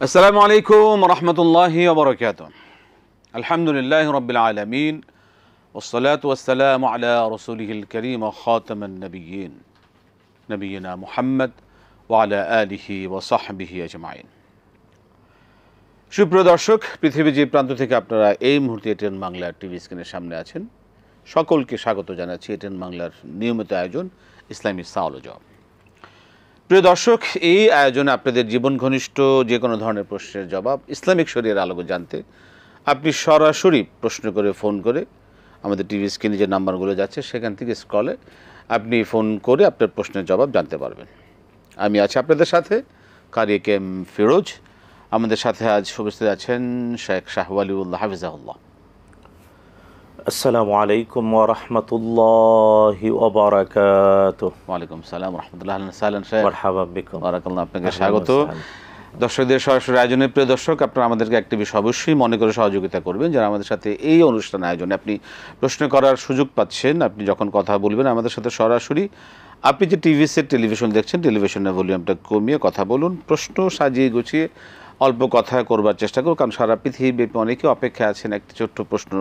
আসসালামু আলাইকুম রহমতুল্লাহি ওয়া বারাকাতুহু। আলহামদুলিল্লাহি রাব্বিল আলামিন ওয়াসসালাতু ওয়াসসালামু আলা রাসূলিহিল কারীম ওয়া খাতামান নাবিয়্যিন নবিয়িনা মুহাম্মদ ওয়া আলা আলিহি ওয়া সাহবিহি আজমাইন। সুপ্রিয় দর্শক, পৃথিবীর যে প্রান্ত থেকে আপনারা এই মুহূর্তে এটিএন বাংলার টিভি স্ক্রিনের সামনে আছেন, সকলকে স্বাগত জানাচ্ছি এটিএন বাংলার নিয়মিত আয়োজন ইসলামী সাওয়াল ও জবাব। প্রিয় দর্শক, এই আয়োজনে আপনাদের জীবন ঘনিষ্ঠ যে কোনো ধরনের প্রশ্নের জবাব ইসলামিক শরীয়তের আলোকে জানতে আপনি সরাসরি প্রশ্ন করে ফোন করে আমাদের টিভি স্ক্রিনে যে নাম্বারগুলো যাচ্ছে সেখান থেকে স্ক্রলে আপনি ফোন করে আপনার প্রশ্নের জবাব জানতে পারবেন। আমি আছি আপনাদের সাথে কারি কেম ফিরোজ। আমাদের সাথে আজ উপস্থিত আছেন শেখ শাহওয়ালিউল্লাহ হাফিজাহুল্লাহ। আসসালামু আলাইকুম ওয়া রাহমাতুল্লাহি ওয়া বারাকাতুহু। ওয়া আলাইকুম সালাম ওয়া রাহমাতুল্লাহি ওয়া বারাকাতুহু। শেখ মারহাবা বিকুম। বারাকাল্লাহ, আপনাকে স্বাগত। দর্শকদের সরাসরি আয়োজনের প্রিয় দর্শক, আপনারা আমাদেরকে একটি বিষয় অবশ্যই মনে করে সহযোগিতা করবেন, যারা আমাদের সাথে এই অনুষ্ঠান আয়োজনে আপনি প্রশ্ন করার সুযোগ পাচ্ছেন। আপনি যখন কথা বলবেন আমাদের সাথে সরাসরি, আপনি যে টিভি সেট টেলিভিশন দেখছেন, টেলিভিশনের ভলিউমটা কমিয়ে কথা বলুন, প্রশ্ন সাজিয়ে গুছিয়ে অল্প কথা করবার চেষ্টা করুন, কারণ সারা পৃথিবীব্যাপী অনেকে অপেক্ষা আছেন একটি ছোট্ট প্রশ্ন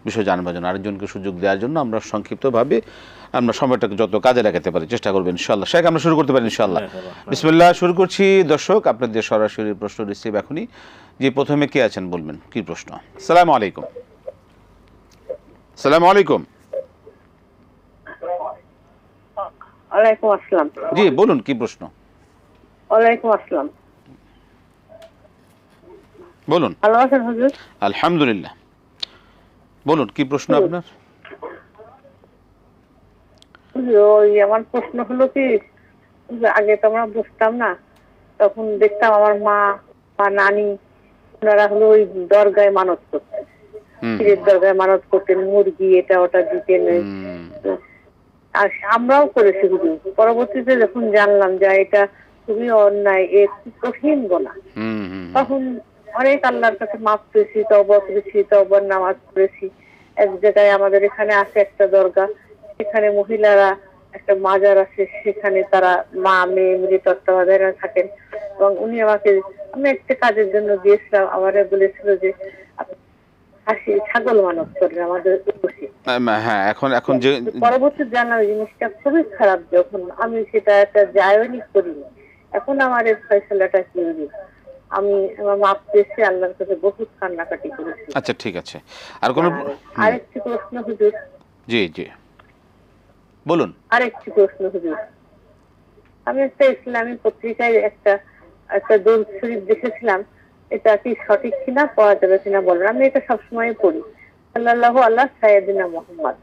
বিষয় জানবার জন্য, আরেকজনকে সুযোগ দেওয়ার জন্য। আমরা সংক্ষিপ্তভাবে আমরা সময়টাকে যত কাজে লাগাতে পারি চেষ্টা করবেন ইনশাআল্লাহ। শেখ, আমরা শুরু করতে পারি ইনশাআল্লাহ। বিসমিল্লাহ, শুরু করছি। দর্শক, আপনাদের সরাসরি প্রশ্ন রিসিভ এখনই। যে প্রথমে কে আছেন বলবেন কি প্রশ্ন? আসসালামু আলাইকুম। আসসালামু আলাইকুম। ওয়ালাইকুম আসসালাম। জি বলুন, কি প্রশ্ন? ওয়ালাইকুম আসসালাম। বলুন। ভালো আছেন হুজুর? আলহামদুলিল্লাহ। বলুন, কি প্রশ্ন আপনার? ওই আমার প্রশ্ন হলো কি, আগে তো আমরা বুঝতাম না, তখন দেখতাম আমার মা বা নানি ওনারা হলো ওই দরগায় মানত করতেন, পীরের দরগায় মানত করতেন, মুরগি এটা ওটা দিতেন। আর আমরাও করেছি হুজুর। পরবর্তীতে যখন জানলাম যে এটা খুবই অন্যায়, এ খুব কঠিন গোনা, তখন অনেক আল্লাহর কাছে মাফ করেছি, তওবা করেছি, তওবার নামাজ পড়েছি। এক জায়গায় আমাদের এখানে আছে একটা দরগা, সেখানে মহিলারা একটা মাজার আছে, সেখানে তারা মা মেয়ে মিলে তত্ত্বাবধানে থাকেন। এবং উনি আমাকে, আমি একটা কাজের জন্য গিয়েছিলাম, আমারে বলেছিল যে হাসি ছাগল মানত করেন আমাদের। হ্যাঁ, এখন এখন যে পরবর্তী জানলাম জিনিসটা খুবই খারাপ, যখন আমি সেটা একটা জায়নি করিনি। এখন আমার এই ফয়সালাটা কি হইল? আমি আমার মাপ পেয়েছি, আল্লাহর কাছে বহুত কান্নাকাটি করেছি। আচ্ছা, ঠিক আছে। আর কোন আরেকটি প্রশ্ন হুজুর? জি জি বলুন। আরেকটি প্রশ্ন হুজুর, আমি একটা ইসলামী পত্রিকায় একটা দরুদ শরীফ দেখেছিলাম, এটা কি সঠিক কিনা, পড়া যাবে কিনা বলেন। আমি এটা সবসময় পড়ি, সাল্লাল্লাহু আলা সাইয়্যিদিনা মুহাম্মদ।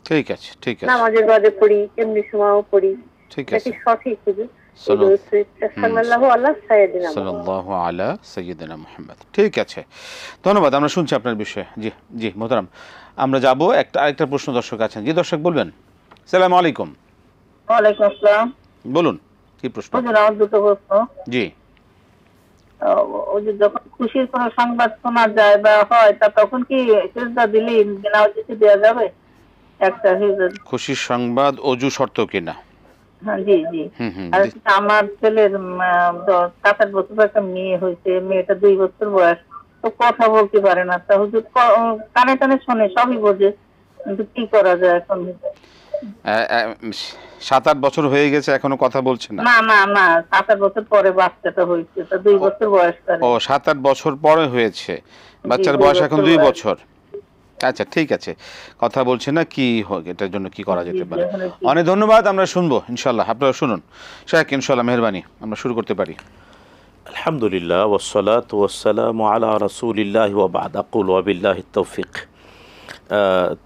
ঠিক আছে, ঠিক আছে। নামাজের বাদে পড়ি, এমনি সময়ও পড়ি। ঠিক এটা আছে। কি সঠিক হুজুর? সাল্লাল্লাহু আলা সাইয়্যিদিনা মুহাম্মদ। সাল্লাল্লাহু আলা সাইয়্যিদিনা মুহাম্মদ। ঠিক আছে, ধন্যবাদ। আমরা শুনছি আপনার বিষয়ে। জি জি মোহতারাম, আমরা যাব আরেকটা প্রশ্ন দর্শক আছেন। জি দর্শক বলবেন। আসসালামু আলাইকুম। ওয়ালাইকুম আসসালাম। বলুন, কি প্রশ্ন? হুজুর আমার দুটো প্রশ্ন। জি। ওই যে যখন খুশির কোনো সংবাদ শোনা যায় বা হয়, তা তখন কি সিজদা দিলে নামাজ দেওয়া যাবে? একটা হুজুর, খুশির সংবাদ অজু শর্ত কিনা? হ্যাঁ জি জি। আর আমার ছেলের 7-8 বছর একটা মেয়ে হয়েছে, মেয়েটা 2 বছর বয়স, তো কথা বলতে পারে না। তা হুজুর কানে কানে শোনে, সবই বোঝে, কিন্তু কি করা যায় এখন? 7-8 বছর হয়ে গেছে, এখনো কথা বলছে না? না না না, 7-8 বছর পরে বাচ্চাটা হয়েছে, তা 2 বছর বয়স। ও 7-8 বছর পরে হয়েছে, বাচ্চার বয়স এখন 2 বছর। আচ্ছা, ঠিক আছে, কথা বলছে না, কি এটার জন্য কি করা যেতে পারে? অনেক ধন্যবাদ, আমরা শুনবো ইনশাআল্লাহ। আপনারা শুনুন শেখ, ইনশাআল্লাহ মেহেরবানি, আমরা শুরু করতে পারি। আলহামদুলিল্লাহ ওয়াসসালাতু ওয়াসসালামু আলা রাসূলিল্লাহি ওয়া বা'দ। আকুলু ওয়া বিল্লাহিত তাওফিক।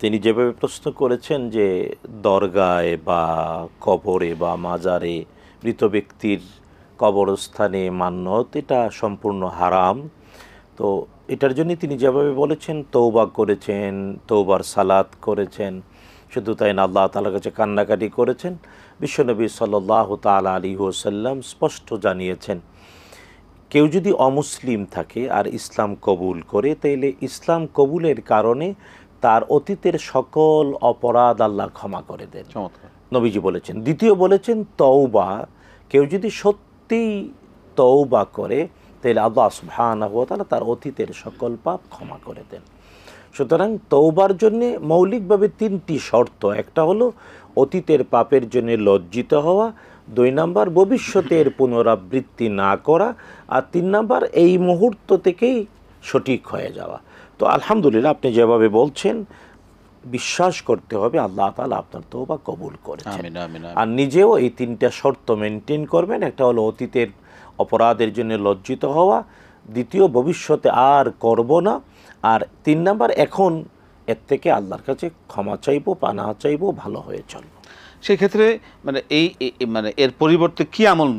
তিনি যেভাবে প্রশ্ন করেছেন যে দরগায় বা কবরে বা মাজারে মৃত ব্যক্তির কবরস্থানে মান্যত, এটা সম্পূর্ণ হারাম। তো এটার জন্য তিনি যেভাবে বলেছেন, তওবা করেছেন, তওবার সালাত করেছেন, শুধু তাই না আল্লাহ তাআলার কাছে কান্নাকাটি করেছেন। বিশ্বনবী সাল্লাল্লাহু তাআলা আলাইহি ওয়াসাল্লাম স্পষ্ট জানিয়েছেন, কেউ যদি অমুসলিম থাকে আর ইসলাম কবুল করে, তাইলে ইসলাম কবুলের কারণে তার অতীতের সকল অপরাধ আল্লাহ ক্ষমা করে দেন, নবীজি বলেছেন। দ্বিতীয় বলেছেন তওবা, কেউ যদি সত্যিই তওবা করে তাহলে আল্লাহ সুবহানাহু ওয়া তাআলা তার অতীতের সকল পাপ ক্ষমা করে দেন। সুতরাং তওবার জন্যে মৌলিকভাবে 3টি শর্ত। একটা হলো অতীতের পাপের জন্য লজ্জিত হওয়া, 2 নাম্বার ভবিষ্যতের পুনরাবৃত্তি না করা, আর 3 নাম্বার এই মুহূর্ত থেকেই সঠিক হয়ে যাওয়া। তো আলহামদুলিল্লাহ আপনি যেভাবে বলছেন বিশ্বাস করতে হবে আল্লাহ তাআলা আপনার তওবা কবুল করেছেন। আমিন আমিন আমিন। আর নিজেও এই 3টা শর্ত মেনটেন করবেন। একটা হলো অতীতের অপরাধের জন্য লজ্জিত হওয়া, দ্বিতীয় ভবিষ্যতে আর করব না, আর 3 নাম্বার এখন এর থেকে আল্লাহর কাছে ক্ষমা চাইবো, পানাহ চাইবো, ভালো হয়ে চলবো। সেই ক্ষেত্রে মানে মানে এর পরিবর্তে কি আমল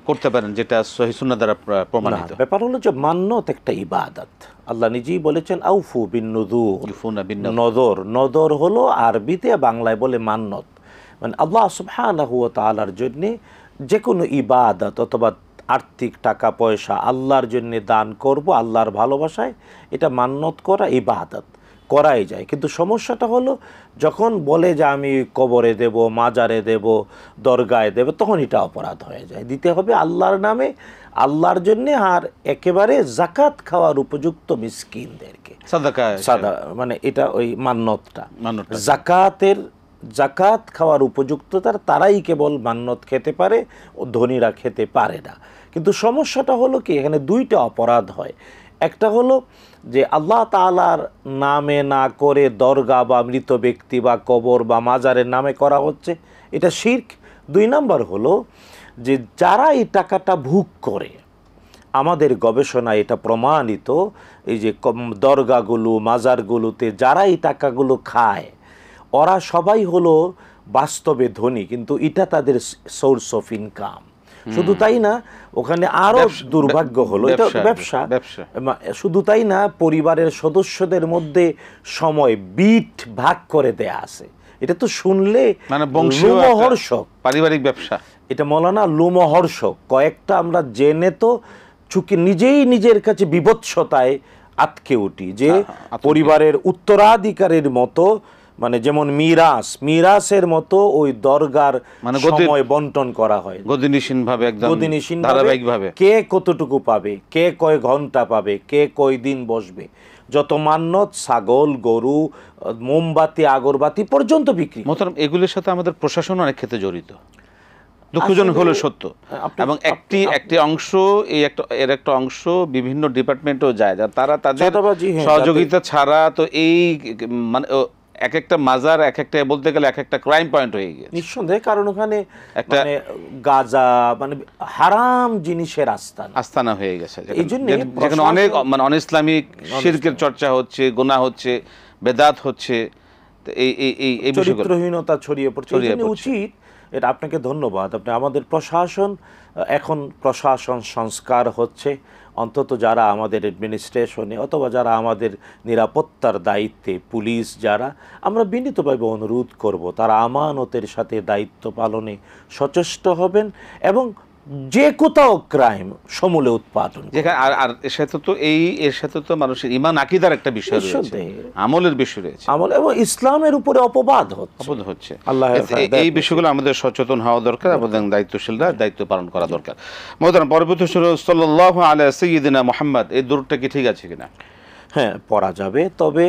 করতে পারেন যেটা সহিহ সুন্নাহ দ্বারা প্রমাণিত? না, ব্যাপার হলো যে মান্নত একটা ইবাদত। আল্লাহ নিজেই বলেছেন আউফু বিন নুযুর, ইউফুনা বিন নাযর। নদর। নদর হলো আরবিতে, বাংলায় বলে মান্নত। মানে আল্লাহ সুবহানাহু ওয়া তাআলার জন্যে যে কোনো ইবাদত অথবা আর্থিক টাকা পয়সা আল্লাহর জন্য দান করব আল্লাহর ভালোবাসায়, এটা মান্নত করা ইবাদত, করাই যায়। কিন্তু সমস্যাটা হলো যখন বলে যে আমি কবরে দেব, মাজারে দেব, দরগায় দেব, তখন এটা অপরাধ হয়ে যায়। দিতে হবে আল্লাহর নামে, আল্লাহর জন্য, আর একেবারে জাকাত খাওয়ার উপযুক্ত মিসকিনদেরকে। সাদা মানে এটা ওই মান্নতটা, জাকাত খাওয়ার উপযুক্ত তারাই কেবল মান্নত খেতে পারে, ও ধনীরা খেতে পারে না। কিন্তু সমস্যাটা হলো কি, এখানে 2টা অপরাধ হয়। একটা হলো যে আল্লাহ তাআলার নামে না করে দরগা বা মৃত ব্যক্তি বা কবর বা মাজারের নামে করা হচ্ছে, এটা শিরক। 2 নাম্বার হলো যে যারা এই টাকাটা ভোগ করে, আমাদের গবেষণায় এটা প্রমাণিত, এই যে দরগাগুলো মাজারগুলোতে যারা এই টাকাগুলো খায়, ওরা সবাই হলো বাস্তবে ধনী, কিন্তু এটা তাদের সোর্স অফ ইনকাম। শুধু তাই না, ওখানে আরো দুর্ভাগ্য হলো, এটা ব্যবসা। শুধু তাই না, পরিবারের সদস্যদের মধ্যে সময় বিট ভাগ করে দেয়া আছে। এটা তো শুনলে মানে বংশীয় লোমহর্ষক পারিবারিক ব্যবসা। এটা মৌলানা লোমহর্ষক। কয়েকটা আমরা জেনে তো চুকে নিজেই নিজের কাছে বিভৎসতায় আটকে উঠি যে পরিবারের উত্তরাধিকারের মতো, মানে যেমন মিরাসের মতো ওই দরগার মানে সময় বন্টন করা হয় গদিনিশীনভাবে, একদম ধারাবাহিকভাবে। কে কতটুকু পাবে, কে কয় ঘন্টা পাবে, কে কয় দিন বসবে, যত মান্নত, ছাগল, গরু, মোমবাতি, আগরবাতি পর্যন্ত বিক্রি। মোহতারাম, এগুলোর সাথে আমাদের প্রশাসন অনেক ক্ষেত্রে জড়িত, দুঃখজনক হলো সত্য। এবং একটি অংশ, এর একটা অংশ বিভিন্ন ডিপার্টমেন্টেও যায়, তারা তাদের সহযোগিতা ছাড়া তো এই মানে এক একটা মাজার এক একটা বলতে গেলে এক একটা ক্রাইম পয়েন্ট হয়ে গেছে নিঃসন্দেহে। কারণ ওখানে একটা গাঁজা মানে হারাম জিনিসের আস্তানা হয়ে গেছে, যেখানে অনেক মানে অনইসলামিক শিরকের চর্চা হচ্ছে, গুনাহ হচ্ছে, বেদাত হচ্ছে, এই চরিত্রহীনতা ছড়িয়ে পড়ছে। উচিত, এটা আপনাকে ধন্যবাদ। আপনি আমাদের এখন প্রশাসন সংস্কার হচ্ছে, অন্তত যারা আমাদের অ্যাডমিনিস্ট্রেশনে অথবা যারা আমাদের নিরাপত্তার দায়িত্বে, পুলিশ যারা, আমরা বিনীতভাবে অনুরোধ করব তারা আমানতের সাথে দায়িত্ব পালনে সচেষ্ট হবেন এবং যে কোথাও ক্রাইম সমূলে উৎপাদন। আর এর সাথে তো মানুষের ঈমান আকীদার একটা বিষয় রয়েছে, আমলের বিষয় রয়েছে, আমল এবং ইসলামের উপরে অপবাদ হচ্ছে। এই বিষয়গুলো আমাদের সচেতন হওয়া দরকার এবং দায়িত্বশীলরা দায়িত্ব পালন করা দরকার। মুহতারাম, পরবর্তী সাল্লাল্লাহু আলা সাইয়্যিদিনা মুহাম্মদ, এই দরুদটা কি ঠিক আছে কিনা? হ্যাঁ, পড়া যাবে, তবে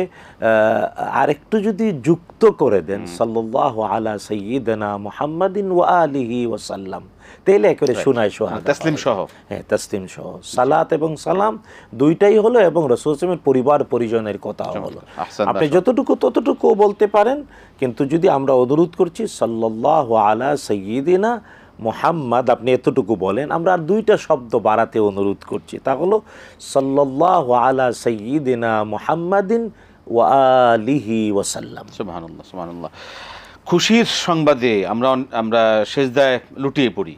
আরেকটু যদি যুক্ত করে দেন সাল্লাল্লাহু আলা সাইয়্যিদিনা মুহাম্মাদিন ওয়া আলিহি ওয়া সাল্লাম, তাইলে একেবারে শোনায় সোহাগা, তাসলিম সহ। হ্যাঁ, তাসলিম সহ, সালাত এবং সালাম দুইটাই হলো, এবং রাসূল সাল্লাল্লাহু আলাইহি ওয়াসাল্লামের পরিবার পরিজনের কথাও হলো। আপনি যতটুকু ততটুকু বলতে পারেন, কিন্তু যদি আমরা অনুরোধ করছি সাল্লাল্লাহু আলা সাইয়্যিদিনা মুহাম্মদ, আপনি এতটুকু বলেন, আমরা আর 2টা শব্দ বাড়াতে অনুরোধ করছি, তা হলো সাল্লাল্লাহু আলা সাইয়্যিদিনা মুহাম্মাদিন ওয়া আলিহি ওয়া সাল্লাম। সুবহানাল্লাহ, সুবহানাল্লাহ। খুশির সংবাদে আমরা সেজদায় লুটিয়ে পড়ি,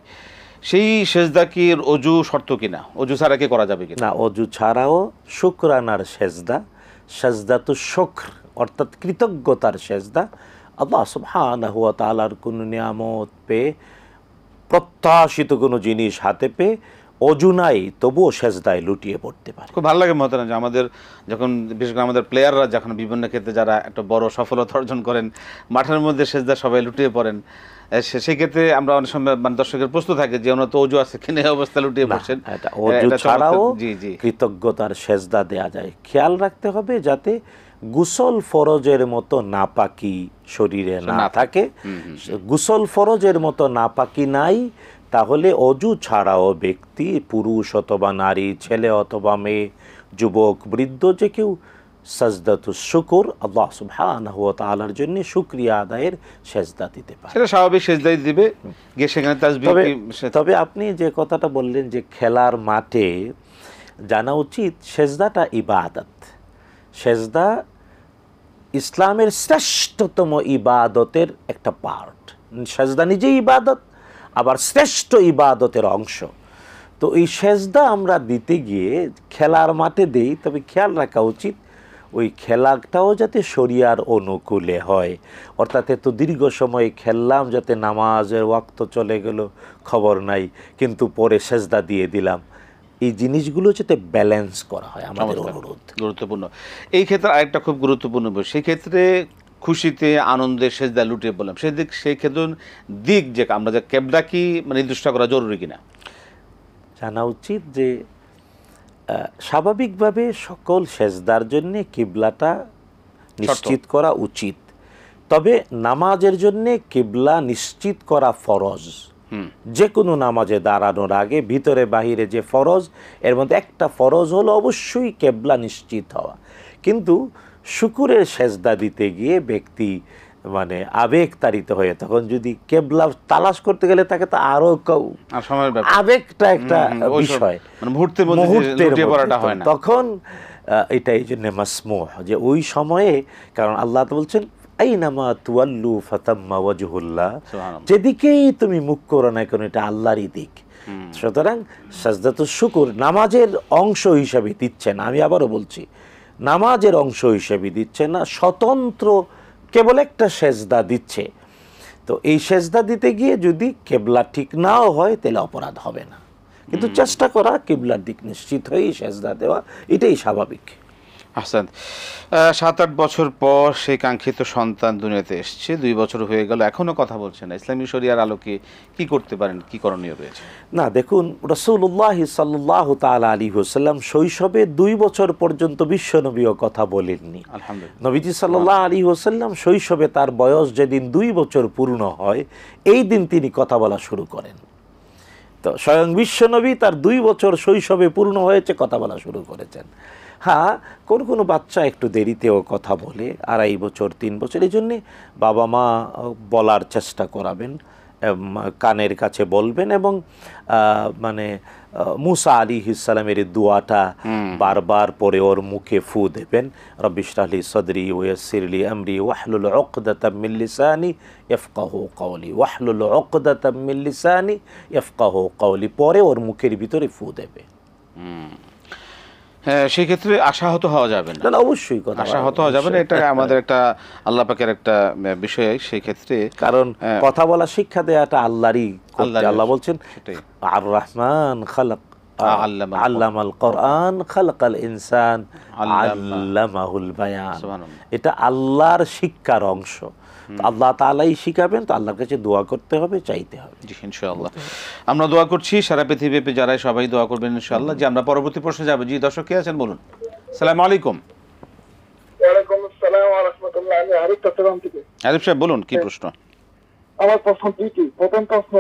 সেই সেজদা কি অজু শর্ত কিনা? অজু ছাড়া কি করা যাবে কিনা? না, অজু ছাড়াও শুকরানার সেজদা, সাজদাতু শুকর অর্থাৎ কৃতজ্ঞতার সেজদা, আল্লাহ সুবহানাহু ওয়া তাআলার কোন নিয়ামত পেয়ে, প্রত্যাশিত কোনো জিনিস হাতে পেয়ে অজু নাই তবুও সেজদায় লুটিয়ে পড়তে পারে। খুব ভালো লাগে মহতারাম যে আমাদের যখন বিশেষ করে আমাদের প্লেয়াররা যখন বিভিন্ন ক্ষেত্রে যারা একটা বড় সফলতা অর্জন করেন মাঠের মধ্যে সেজদা সবাই লুটিয়ে পড়েন, সেই ক্ষেত্রে আমরা অনেক সময় মানে দর্শকের প্রশ্ন থাকে যে ওনার তো অজু আছে কিনা এই অবস্থা লুটিয়ে পড়ছেন। এটা অজু ছাড়াও জি জি কৃতজ্ঞতার সেজদা দেয়া যায়। খেয়াল রাখতে হবে যাতে গোসল ফরজের মতো নাপাকি শরীরে না থাকে। গোসল ফরজের মতো নাপাকি নাই তাহলে অজু ছাড়াও ব্যক্তি, পুরুষ অথবা নারী, ছেলে অথবা মেয়ে, যুবক, বৃদ্ধ, যে কেউ সাজদাতুস শুকর আল্লাহ সুবহানাহু ওয়া তাআলার জন্য শুকরিয়া আদায়ের সেজদা দিতে পারে। সেটা স্বাভাবিক সেজদাই দিবে গিয়ে সেখানে তাসবিহ। তবে আপনি যে কথাটা বললেন যে খেলার মাঠে জানা উচিত সেজদাটা ইবাদত। সেজদা ইসলামের শ্রেষ্ঠতম ইবাদতের একটা পার্ট। সেজদা নিজেই ইবাদত, আবার শ্রেষ্ঠ ইবাদতের অংশ। তো এই সেজদা আমরা দিতে গিয়ে খেলার মাঠে দেই, তবে খেয়াল রাখা উচিত ওই খেলাটাও যাতে শরিয়ার অনুকূলে হয়। অর্থাৎ এত দীর্ঘ সময় খেললাম, যাতে নামাজের ওয়াক্ত চলে গেল খবর নাই, কিন্তু পরে সেজদা দিয়ে দিলাম, এই জিনিসগুলো যাতে ব্যালেন্স করা হয় আমাদের অনুরোধ। গুরুত্বপূর্ণ এই ক্ষেত্রে আরেকটা খুব গুরুত্বপূর্ণ বিষয়, সেই ক্ষেত্রে খুশিতে আনন্দে সেজদা লুটিয়ে বললাম, সেই ক্ষেত্রে দিক যে আমরা যে কেবলা কি মানে নির্দিষ্ট করা জরুরি কিনা জানা উচিত যে স্বাভাবিকভাবে সকল সেজদার জন্য কিবলাটা নিশ্চিত করা উচিত। তবে নামাজের জন্য কিবলা নিশ্চিত করা ফরজ। যে কোনো নামাজে দাঁড়ানোর আগে ভিতরে বাহিরে যে ফরজ, এর মধ্যে একটা ফরজ হলো অবশ্যই কেবলা নিশ্চিত হওয়া। কিন্তু শুকুরের সেজদা দিতে গিয়ে ব্যক্তি মানে আবেগ তাড়িত হয়ে তখন যদি কেবলা তালাশ করতে গেলে তাকে তো আরো আবেগটা একটা বিষয়, তখন এটা এই জন্য মাসমুহ যে ওই সময়ে, কারণ আল্লাহ তো বলছেন আইনামা তুয়াল্লু ফাতাম্মা ওয়াজহুল্লাহ, যেদিকেই তুমি মুখ করো না কেন এটা আল্লাহরই দিক। সুতরাং সাজদাতুশ শুকর নামাজের অংশ হিসাবে দিচ্ছে না, আমি আবারও বলছি নামাজের অংশ হিসেবে দিচ্ছে না, স্বতন্ত্র কেবল একটা সেজদা দিচ্ছে। তো এই সেজদা দিতে গিয়ে যদি কেবলা ঠিক নাও হয় তাহলে অপরাধ হবে না, কিন্তু চেষ্টা করা কেবলার দিক নিশ্চিত হয়েই সেজদা দেওয়া, এটাই স্বাভাবিক। আহসান। 7-8 বছর পর সেই কাঙ্ক্ষিত সন্তান দুনিয়াতে এসছে, 2 বছর হয়ে গেল, এখনো কথা বলছে না, ইসলামী শরিয়ার আলোকে কি করতে পারেন, কি করণীয় রয়েছে? না দেখুন, রাসূলুল্লাহ সাল্লাল্লাহু তাআলা আলাইহি ওয়াসাল্লাম শৈশবে 2 বছর পর্যন্ত বিশ্বনবীও কথা বলেননি। আলহামদুলিল্লাহ। নবীজি সাল্লাল্লাহু আলাইহি ওয়াসাল্লাম শৈশবে তার বয়স যেদিন 2 বছর পূর্ণ হয় এই দিন তিনি কথা বলা শুরু করেন। তো স্বয়ং বিশ্বনবী তার 2 বছর শৈশবে পূর্ণ হয়েছে কথা বলা শুরু করেছেন। হ্যাঁ, কোনো বাচ্চা একটু দেরিতেও কথা বলে, 2.5 বছর 3 বছর, এই জন্যে বাবা মা বলার চেষ্টা করাবেন, কানের কাছে বলবেন, এবং মানে মুসা আলাইহিস সালামের দোয়াটা বারবার পরে ওর মুখে ফু দেবেন, রব্বি ইশরাহ লি সাদরি ওয়া ইয়াসসির লি আমরি ওয়াহলুল উকদাতাম মিন লিসানি ইয়াফকাহু কওলি, ওয়াহলুল উকদাতাম মিন লিসানি ইয়াফকাহু কওলি, পরে ওর মুখের ভিতরে ফু দেবে। হ্যাঁ, সেই ক্ষেত্রে আশাহত হওয়া যাবে না, অবশ্যই আশাহত হওয়া যাবে না, এটা আমাদের একটা আল্লাহ পাকের একটা বিষয়। সেই ক্ষেত্রে কারণ কথা বলা শিক্ষা দেওয়াটা আল্লাহরই, আল্লাহ বলছেন আর রহমান খালাক আল্লামাল কোরআন খালাকাল ইনসান আল্লামাহুল বায়ান, এটা আল্লাহর শিক্ষার অংশ। আল্লাহ তাআলাই শিখাবেন, তো আল্লাহর কাছে দোয়া করতে হবে, চাইতে হবে। জি ইনশাআল্লাহ আমরা দোয়া করছি, সারা পৃথিবীতে যারা সবাই দোয়া করবেন ইনশাআল্লাহ। যে আমরা পরবর্তী প্রশ্নে যাব। জি দর্শক কে আছেন বলুন। আসসালামু আলাইকুম। ওয়া আলাইকুম আসসালাম ওয়া রাহমাতুল্লাহ। আমি আরিফ চট্টগ্রাম থেকে। আরিফ সাহেব বলুন, কি প্রশ্ন? আমার প্রশ্ন কি? প্রথম প্রশ্ন,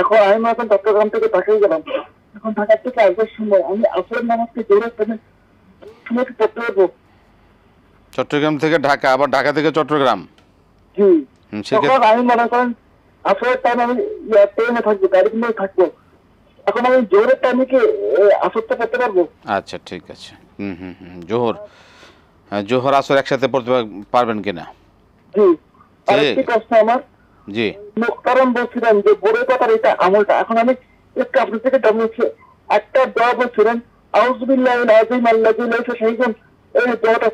এখন আমি চট্টগ্রাম থেকে ঢাকায় গেলাম, এখন ঢাকা থেকে আসবার সময় আমি আসরের নামাজকে জোরে সময় পড়তে পারবো? চট্টগ্রাম থেকে ঢাকা, আবার ঢাকা থেকে চট্টগ্রাম? জি। তখন আমি মনে করেন আসরের টাইম আমি ট্রেনে থাকবো, গাড়ির মধ্যে থাকবো, এখন আমি জোরের টাইমে কি আসরটা পড়তে পারবো? আচ্ছা ঠিক আছে। জোহর আসর একসাথে পড়তে পারবেন কিনা? জি। আরেকটি প্রশ্ন আমার, জি মুখতারাম বলছিলেন যে বড় কথার এটা আমলটা, এখন আমি একটু আপনার থেকে জানিয়েছি, একটা দোয়া বলছিলেন আউযুবিল্লাহিল আযীম আল্লাযী লাইসা শাইউন, এই দোয়াটা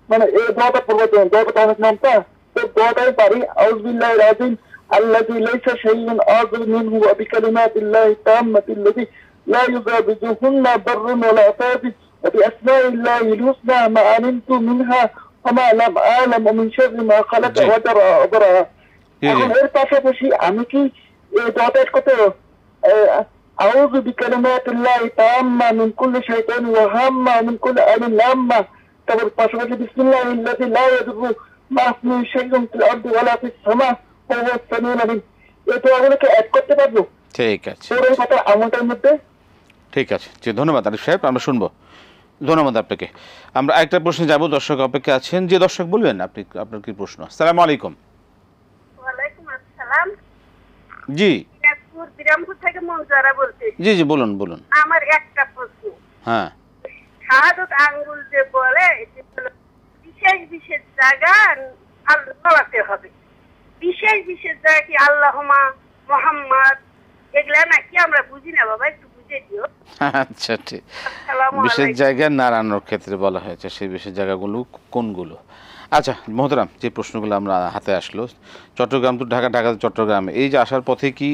মানে এই দোয়াটা পড়বো, দোয়াটা অনেক নামটা, তো দোয়াটাই পারি আউযুবিল্লাহিল আযীম الذي ليس شيء أعظم منه وبكلمات الله التامة التي لا يجاوزهن بر ولا فاجر وبأسماء الله الحسنى ما علمت منها وما لم أعلم ومن شر ما خلق জি। وجرى وبرأ। জি, জি। এখন এর পাশাপাশি আমি কি এই দোয়াটা করতে أعوذ بكلمات الله التامة من كل شيطان وهامة ومن كل آل لامة তারপর পাশাপাশি বিসমিল্লাহ الذي لا يضر مع اسمه شيء في الأرض ولا في السماء وهو السميع العليم। এই দোয়াগুলোকে অ্যাড করতে পারবো ঠিক আছে, পুরো কথা আমলটার মধ্যে? ঠিক আছে, জি ধন্যবাদ আরিফ সাহেব, আমরা শুনবো। ধন্যবাদ আপনাকে। আমরা আরেকটা প্রশ্নে যাব, দর্শক অপেক্ষা আছেন। যে দর্শক বলবেন আপনি আপনার কি প্রশ্ন? আসসালামু আলাইকুম। ওয়ালাইকুম আসসালাম। জি দিনাজপুর বিরামপুর থেকে মঞ্জুরা বলছি। জি জি বলুন বলুন। আমার একটা প্রশ্ন, হ্যাঁ শাহাদত আঙ্গুল যে বলে যে বিশেষ বিশেষ জায়গা আল্লাহতে হবে, বিশেষ বিশেষ জায়গা কি আল্লাহমা মোহাম্মদ এগুলা নাকি আমরা বুঝি না, বাবা একটু বুঝে দিও। আচ্ছা ঠিক। আসসালামু বিশেষ আলাইকুম। জায়গায় নাড়ানোর ক্ষেত্রে বলা হয়েছে, সেই বিশেষ জায়গাগুলো কোনগুলো? আচ্ছা মোহতারাম, যে প্রশ্নগুলো আমরা হাতে আসলো, চট্টগ্রাম টু ঢাকা, ঢাকা টু চট্টগ্রাম, এই যে আসার পথে কি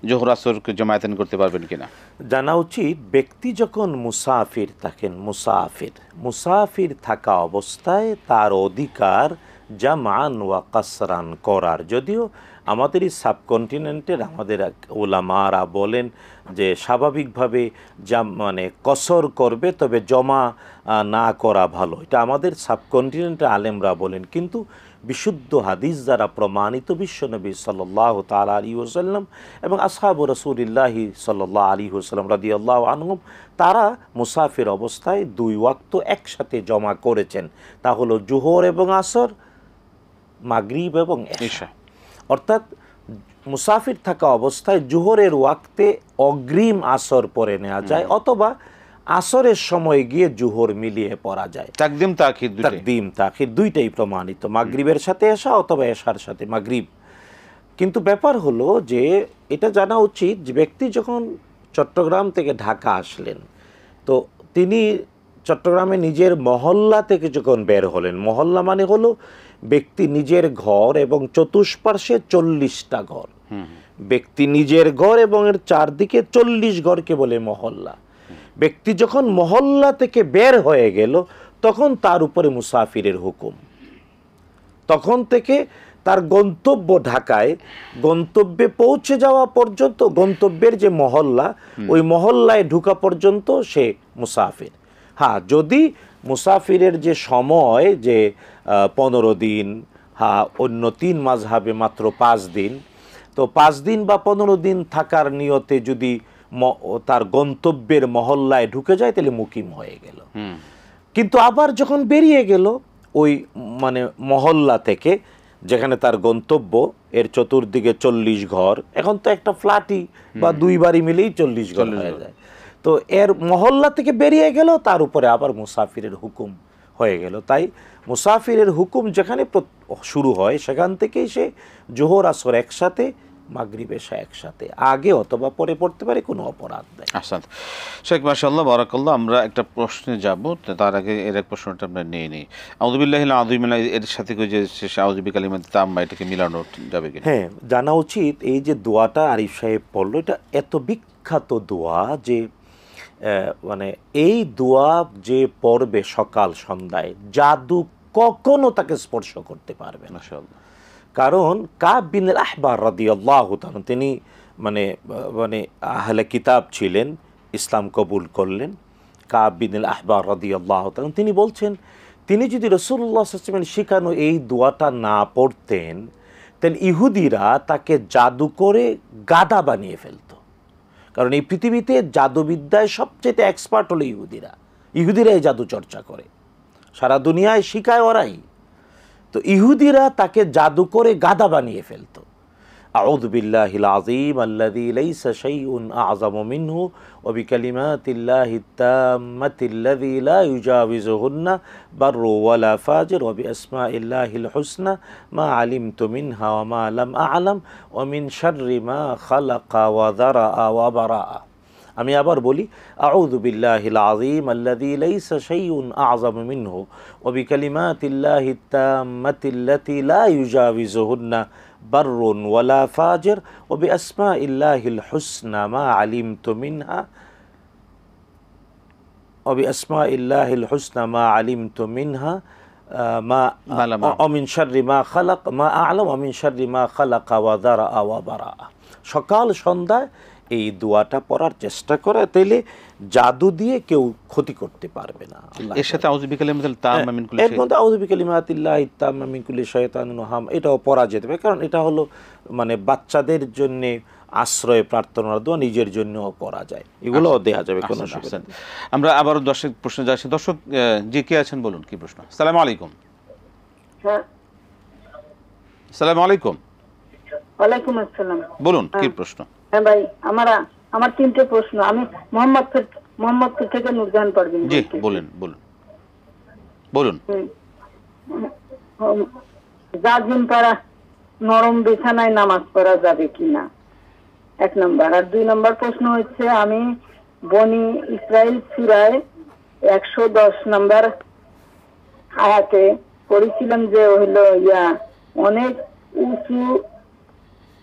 জোহর আসরকে জমায়েতান করতে পারবেন কিনা? জানা উচিত ব্যক্তি যখন মুসাফির থাকেন, মুসাফির থাকা অবস্থায় তার অধিকার জামান ওয়া কাসরান করার। যদিও আমাদের এই সাবকন্টিনেন্টের আমাদের ওলামারা বলেন যে স্বাভাবিকভাবে মানে কসর করবে, তবে জমা না করা ভালো, এটা আমাদের সাবকন্টিনেন্টের আলেমরা বলেন। কিন্তু বিশুদ্ধ হাদিস দ্বারা প্রমাণিত বিশ্বনবী সাল্লাল্লাহু তাআলা আলাইহি ওয়াসাল্লাম এবং আসহাবু রাসূলিল্লাহি সাল্লাল্লাহু আলাইহি ওয়াসাল্লাম রাদিয়াল্লাহু আনহুম তারা মুসাফির অবস্থায় 2 ওয়াক্ত একসাথে জমা করেছেন। তা হলো জোহর এবং আসর, মাগরিব এবং এশা। অর্থাৎ মুসাফির থাকা অবস্থায় জোহরের ওয়াক্তে অগ্রিম আসর পরে নেওয়া যায়, অথবা আসরের সময় গিয়ে জোহর মিলিয়ে পড়া যায়। তাকদিম তাখির দুইটাই। তাকদিম তাখির দুইটাই প্রমাণিত, মাগরিবের সাথে এশা অথবা এশার সাথে মাগরিব। কিন্তু ব্যাপার হলো যে এটা জানা উচিত যে ব্যক্তি যখন চট্টগ্রাম থেকে ঢাকা আসলেন, তো তিনি চট্টগ্রামে নিজের মহল্লা থেকে যখন বের হলেন, মহল্লা মানে হলো ব্যক্তি নিজের ঘর এবং চতুষ্পার্শ্বে 40টা ঘর, ব্যক্তি নিজের ঘর এবং এর চারদিকে 40 ঘরকে বলে মহল্লা। ব্যক্তি যখন মহল্লা থেকে বের হয়ে গেল তখন তার উপরে মুসাফিরের হুকুম। তখন থেকে তার গন্তব্য ঢাকায়, গন্তব্যে পৌঁছে যাওয়া পর্যন্ত, গন্তব্যের যে মহল্লা ওই মহল্লায় ঢুকা পর্যন্ত সে মুসাফির। হ্যাঁ, যদি মুসাফিরের যে সময় যে 15 দিন, হ্যাঁ অন্য 3 মাযহাবে মাত্র 5 দিন, তো 5 দিন বা 15 দিন থাকার নিয়তে যদি তার গন্তব্যের মহল্লায় ঢুকে যায় তাহলে মুকিম হয়ে গেল। কিন্তু আবার যখন বেরিয়ে গেল ওই মানে মহল্লা থেকে, যেখানে তার গন্তব্য, এর চতুর্দিকে 40 ঘর, এখন তো একটা ফ্ল্যাটই বা 2 বাড়ি মিলেই 40 ঘর হয়ে যায়, তো এর মহল্লা থেকে বেরিয়ে গেল, তার উপরে আবার মুসাফিরের হুকুম হয়ে গেল। তাই মুসাফিরের হুকুম যেখানে শুরু হয় সেখান থেকেই সে জোহর আসর একসাথে, মাগরিব এশা একসাথে, আগে অথবা পরে পড়তে পারে, কোনো অপরাধ নেই। আহসান শেখ, মাশাআল্লাহ, বারাকাল্লাহ। আমরা একটা প্রশ্নে যাব, তার আগে এর এক প্রশ্নটা আমরা নিয়ে নিই। আউযু বিল্লাহিল আযীম, এর সাথে যে আউযু বিকালিমাতি তাম্মা, এটাকে মিলানো যাবে কিনা? হ্যাঁ, জানা উচিত এই যে দোয়াটা আরিফ সাহেব পড়লো, এটা এত বিখ্যাত দোয়া যে মানে এই দোয়া যে পড়বে সকাল সন্ধ্যায়, জাদু কখনো তাকে স্পর্শ করতে পারবে না। মাশাআল্লাহ। কারণ কাব বিন আহবার রাদিয়াল্লাহু তাআলা, তিনি মানে মানে আহলে কিতাব ছিলেন, ইসলাম কবুল করলেন। কাব বিন আহবার রাদিয়াল্লাহু তাআলা তিনি বলছেন, তিনি যদি রাসূলুল্লাহ সাল্লাল্লাহু আলাইহি ওয়াসাল্লাম শেখানো এই দোয়াটা না পড়তেন তাহলে ইহুদিরা তাকে জাদু করে গাধা বানিয়ে ফেলতো। কারণ এই পৃথিবীতে জাদুবিদ্যায় সবচেয়ে এক্সপার্ট হলো ইহুদিরা এই জাদু চর্চা করে, সারা দুনিয়ায় শিখায় ওরাই। তো ইহুদিরা তাকে জাদু করে গাধা বানিয়ে ফেলতো। আউযু বিল্লাহিল আযীম আল্লাযী লাইসা শাইউন আ'যামু মিনহু ওয়া বিকালিমাতিল্লাহিত তাম্মাতিল্লাযী লা ইউজাউযুহুন্না বাররু ওয়ালা ফাজির ওয়া বিআসমাইল্লাহিল হুসনা মা আলিমতু মিনহা ওয়া মা লাম আ'লাম ওয়া মিন শাররি মা খালাকা ওয়া যারাআ ওয়া বারাআ। আমি আবার বলি, আউযু বিল্লাহিল আযীম আল্লাযী লাইসা শাইউন আ'যামু মিনহু ওয়া বিকালিমাতিল্লাহিত তাম্মাতিল্লাতী লা ইউজাউযুহুন্না বাররুন ওয়ালা ফাজির ওয়া বিআসমাইল্লাহিল হুসনা মা আলিমতু মিনহা ওয়া বিআসমাইল্লাহিল হুসনা মা আলিমতু মিনহা মা মিন শাররি মা খালাক মা আ'লাম ওয়া মিন শাররি মা খালাকা ওয়া যারাআ ওয়া বারাআ। সকাল সন্ধ্যায় এই দোয়াটা পড়ার চেষ্টা করে, তাইলে জাদু দিয়ে কেউ ক্ষতি করতে পারবে না। এর সাথে আউযু বিকালিমাতিল তাম্মা মিন কুল্লি এর মধ্যে আউযু বিকালিমাতিল্লাহি তাম্মা মিন কুল্লি শাইতানিন ওয়া হাম, এটাও পড়া যেতে পারে, কারণ এটা হলো মানে বাচ্চাদের জন্য আশ্রয় প্রার্থনার দোয়া, নিজের জন্যও পড়া যায়, এগুলোও দেয়া যাবে কোনো সমস্যা নেই। আমরা আবারও দর্শক প্রশ্ন যাচ্ছি। দর্শক জি কে আছেন বলুন, কি প্রশ্ন? আসসালামু আলাইকুম। হ্যাঁ, আসসালামু আলাইকুম। ওয়ালাইকুম আসসালাম। বলুন কি প্রশ্ন? হ্যাঁ ভাই, আমার 3টে প্রশ্ন। আমি মোহাম্মদপুর থেকে নূরজাহান পারভিন। জি বলেন বলুন বলুন। জাজিম পাড়া নরম বিছানায় নামাজ পড়া যাবে কিনা, 1 নম্বর। আর 2 নম্বর প্রশ্ন হচ্ছে, আমি বনি ইসরাইল সূরায় 110 নম্বর আয়াতে পড়েছিলাম যে হলো অনেক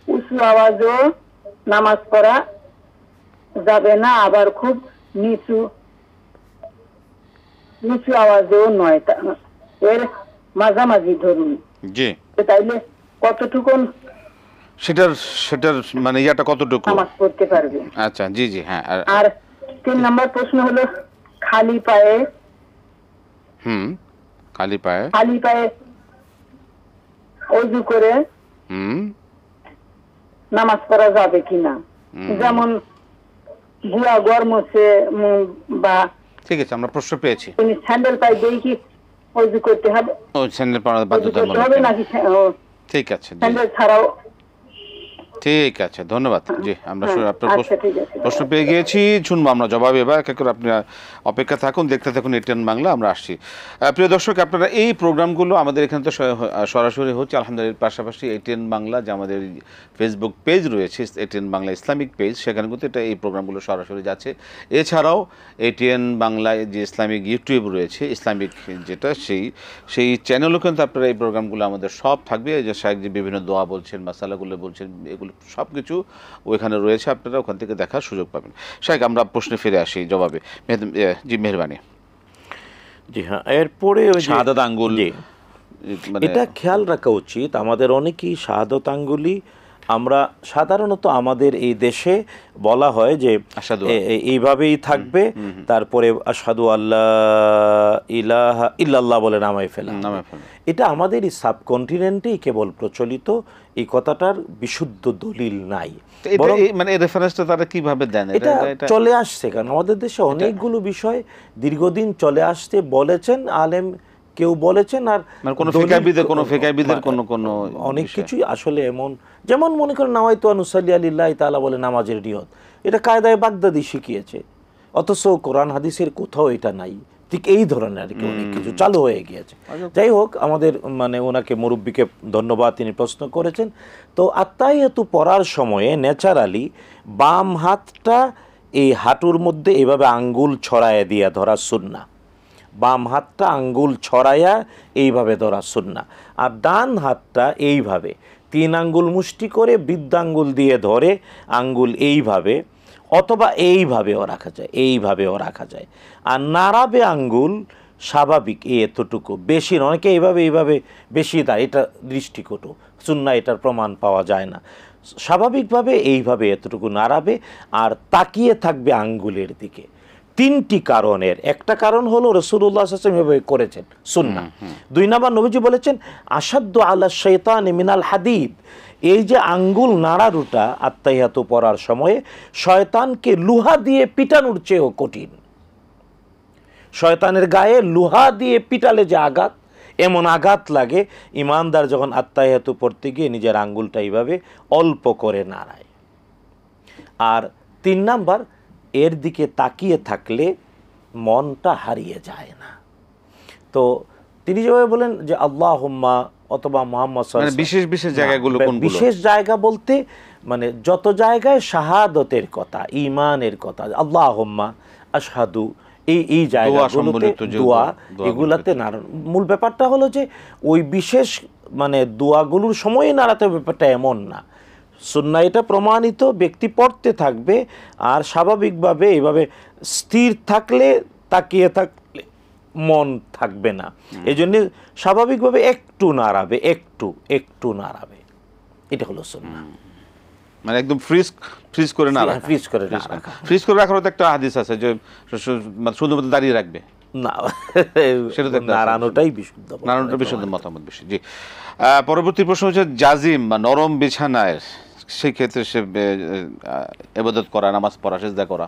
উঁচু আওয়াজও নামাজ পড়া যাবে না, আবার খুব নিচু আওয়াজও নয়, এর মাঝামাঝি ধরুন। জি, তাইলে কতটুকু সেটার মানে ইয়াটা কতটুকু নামাজ পড়তে পারবে? আচ্ছা, জি জি হ্যাঁ। আর 3 নম্বর প্রশ্ন হলো, খালি পায়ে ওযু করে নামাজ পড়া যাবে কিনা, যেমন বুয়া গরমছে বা ঠিক আছে, আমরা প্রশ্ন পেয়েছি। স্যান্ডেল পায়ে দিয়ে কি ওযু করতে হবে? ও স্যান্ডেল পরা বাধ্যতামূলক হবে নাকি ঠিক আছে, স্যান্ডেল ছাড়াও? ঠিক আছে, ধন্যবাদ। জি, আমরা আপনার ঠিক আছে, প্রশ্ন পেয়ে গিয়েছি, শুনবো আমরা জবাব এবার। এক এক করে আপনি অপেক্ষা থাকুন, দেখতে থাকুন এটিএন বাংলা, আমরা আসছি। প্রিয় দর্শক, আপনারা এই প্রোগ্রামগুলো আমাদের এখানে তো সরাসরি হচ্ছে আলহামদুলিল্লাহ, পাশাপাশি এটিএন বাংলা যে আমাদের ফেসবুক পেজ রয়েছে, এটিএন বাংলা ইসলামিক পেজ, সেখানে কিন্তু এই প্রোগ্রামগুলো সরাসরি যাচ্ছে। এছাড়াও এটিএন বাংলায় যে ইসলামিক ইউটিউব রয়েছে, ইসলামিক যেটা সেই চ্যানেলও কিন্তু আপনারা এই প্রোগ্রামগুলো আমাদের সব থাকবে। যে শায়েখ যে বিভিন্ন দোয়া বলছেন, মাসালাগুলো বলছেন, এগুলো সব কিছু ওইখানে রয়েছে, আপনারা ওখান থেকে দেখার সুযোগ পাবেন। শায়েখ, আমরা প্রশ্নে ফিরে আসি জবাবে। জি, মেহরবানি। জি হ্যাঁ, এরপরে শাহাদাত আঙ্গুল, এটা খেয়াল রাখা উচিত। আমাদের অনেকেই শাহাদাত আঙ্গুলি, আমরা সাধারণত আমাদের এই দেশে বলা হয় যে এইভাবেই থাকবে, তারপরে আশহাদু আল্লাহ ইলাহা ইল্লাল্লাহ বলে নামায় ফেলা। এটা আমাদের এই সাবকন্টিনেন্টেই কেবল প্রচলিত, এই কথাটার বিশুদ্ধ দলিল নাই। মানে রেফারেন্সটা তারা কিভাবে দেন? এটা চলে আসছে, কারণ আমাদের দেশে অনেকগুলো বিষয় দীর্ঘদিন চলে আসছে, বলেছেন আলেম, কেউ বলেছেন, আর কোনো ফিকাহবিদের কোনো অনেক কিছুই আসলে এমন, যেমন মনে করেন নাওয়াইতু আন উসাল্লি আলিল্লাহি তাআলা বলে নামাজের নিয়ত, এটা কায়দায়ে বাগদাদি শিখিয়েছে, অথচ কোরআন হাদিসের কোথাও এটা নাই। ঠিক এই ধরনের আর কি অনেক কিছু চালু হয়ে গিয়েছে। যাই হোক, আমাদের মানে ওনাকে মুরব্বীকে ধন্যবাদ, তিনি প্রশ্ন করেছেন। তো আত্তাহিয়াতু পড়ার সময়ে ন্যাচারালি বাম হাতটা এই হাঁটুর মধ্যে এভাবে আঙ্গুল ছড়ায় দিয়া ধরা সুন্নাহ, বাম হাতটা আঙ্গুল ছড়ায়া এইভাবে ধরা সুন্নাহ, আর ডান হাতটা এইভাবে 3 আঙ্গুল মুষ্টি করে বৃদ্ধাঙ্গুল দিয়ে ধরে আঙ্গুল এইভাবে, অথবা এইভাবেও রাখা যায়, এইভাবেও রাখা যায়। আর নাড়াবে আঙ্গুল স্বাভাবিক এতটুকু, বেশি নয়। অনেকে এইভাবে বেশি দেয়, এটা দৃষ্টিকটু, সুন্নাহ এটার প্রমাণ পাওয়া যায় না। স্বাভাবিকভাবে এইভাবে এতটুকু নাড়াবে আর তাকিয়ে থাকবে আঙ্গুলের দিকে। 3টি কারণের, একটা কারণ হলো রাসূলুল্লাহ সাল্লাল্লাহু আলাইহি ওয়াসাল্লাম এভাবে করেছেন, সুন্নাহ। 2 নম্বর, নবীজি বলেছেন আশাদ্দু আলা শাইতানি মিনাল হাদিদ, এই যে আঙ্গুল নাড়ানোটা আত্তাহিয়াতু পড়ার সময়ে শয়তানকে লোহা দিয়ে পিটানোর চেয়েও কঠিন। শয়তানের গায়ে লোহা দিয়ে পিটালে যে আঘাত, এমন আঘাত লাগে। ইমানদার যখন আত্তাহিয়াতু পড়তে গিয়ে নিজের আঙ্গুলটা এইভাবে অল্প করে নাড়ায়। আর 3 নাম্বার, এর দিকে তাকিয়ে থাকলে মনটা হারিয়ে যায় না। তো তিনি যেভাবে বলেন যে আল্লাহুম্মা অথবা মুহাম্মদ সাল্লাল্লাহু আলাইহি ওয়াসাল্লাম, বিশেষ জায়গাগুলো কোনগুলো? বিশেষ জায়গা বলতে মানে যত জায়গায় শাহাদতের কথা, ঈমানের কথা, আল্লাহুম্মা, আশহাদু, এই জায়গাগুলোতে দোয়া, এগুলাতে না। মূল ব্যাপারটা হলো যে ওই বিশেষ মানে দোয়াগুলোর সময় নাড়াতে হবে ব্যাপারটা এমন না। সুন্নাহ এটা প্রমাণিত, ব্যক্তি পড়তে থাকবে আর স্বাভাবিকভাবে এইভাবে স্থির থাকলে, তাকিয়ে থাকলে মন থাকবে না, এই জন্য স্বাভাবিকভাবে একটু নাড়াবে, একটু নাড়াবে, এটা হলো সুন্নাহ। মানে একদম ফ্রিজ করে না রাখা। ফ্রিজ করে না রাখা। ফ্রিজ করে রাখারও তো একটা হাদিস আছে যে শুধুমাত্র দাঁড়িয়ে রাখবে না, সেটা তো একটা নাড়ানোটাই বিশুদ্ধ, নাড়ানোটা বিশুদ্ধ মতামত বেশি। জি, পরবর্তী প্রশ্ন হচ্ছে জাজিম বা নরম বিছানায় সেই ক্ষেত্রে সে ইবাদত করা, নামাজ পড়া, সিজদা করা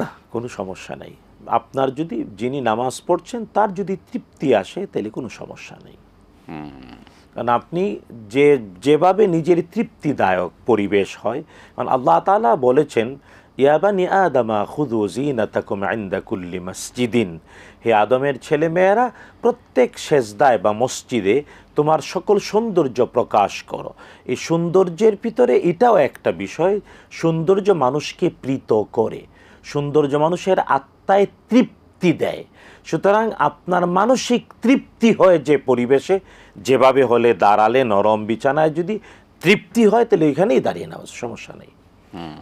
না, কোনো সমস্যা নেই। আপনার যদি, যিনি নামাজ পড়ছেন তার যদি তৃপ্তি আসে তাহলে কোনো সমস্যা নেই। কারণ আপনি যেভাবে নিজের তৃপ্তিদায়ক পরিবেশ হয়, কারণ আল্লাহ তাআলা বলেছেন ইয়া বানি আদামা খুযু যিনাতাকুম ইনদা কুল্লি মসজিদিন, হে আদমের ছেলে মেয়েরা প্রত্যেক সেজদায় বা মসজিদে তোমার সকল সৌন্দর্য প্রকাশ করো। এই সৌন্দর্যের ভিতরে এটাও একটা বিষয়, সৌন্দর্য মানুষকে প্রীত করে, সৌন্দর্য মানুষের আত্মায় তৃপ্তি দেয়। সুতরাং আপনার মানসিক তৃপ্তি হয় যে পরিবেশে, যেভাবে হলে দাঁড়ালে নরম বিছানায় যদি তৃপ্তি হয় তাহলে ওইখানেই দাঁড়িয়ে নেওয়া, সমস্যা নেই।